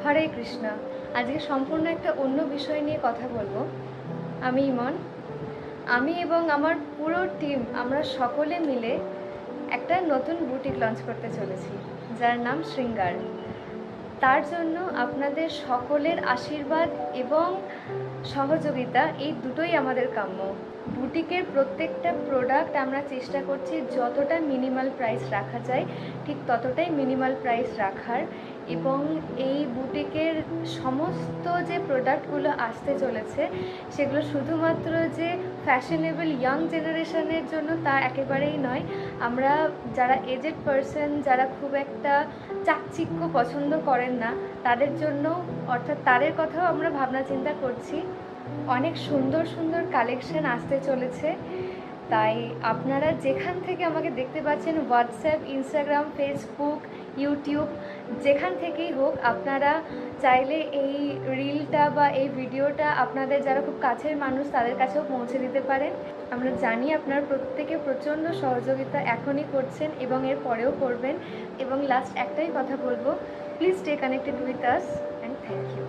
হরে কৃষ্ণ। আজকে সম্পূর্ণ একটা অন্য বিষয় নিয়ে কথা বলবো। আমি ইমন। আমি এবং আমার পুরো টিম আমরা সকলে মিলে একটা নতুন বুটিক লঞ্চ করতে চলেছি, যার নাম শৃঙ্গার। তার জন্য আপনাদের সকলের আশীর্বাদ এবং সহযোগিতা এই দুটোই আমাদের কাম্য। বুটিকের প্রত্যেকটা প্রোডাক্ট আমরা চেষ্টা করছি যতটা মিনিমাল প্রাইস রাখা যায় ঠিক ততটাই মিনিমাল প্রাইস রাখার, এবং এই বুটিকের সমস্ত যে প্রোডাক্টগুলো আসতে চলেছে সেগুলো শুধুমাত্র যে ফ্যাশনেবল ইয়াং জেনারেশনের জন্য তা একেবারেই নয়। আমরা যারা এজেড পারসন, যারা খুব একটা চাকচিক্য পছন্দ করেন না, তাদের জন্য, অর্থাৎ তাদের কথাও আমরা ভাবনা চিন্তা করছি। অনেক সুন্দর সুন্দর কালেকশন আসতে চলেছে। তাই আপনারা যেখান থেকে আমাকে দেখতে পাচ্ছেন, হোয়াটসঅ্যাপ, ইনস্টাগ্রাম, ফেসবুক, ইউটিউব, যেখান থেকেই হোক, আপনারা চাইলে এই রিলটা বা এই ভিডিওটা আপনাদের যারা খুব কাছের মানুষ তাদের কাছেও পৌঁছে দিতে পারেন। আমরা জানি আপনারা প্রত্যেকে প্রচণ্ড সহযোগিতা এখনই করছেন এবং এর পরেও করবেন। এবং লাস্ট একটাই কথা বলবো, please stay connected with us and thank you.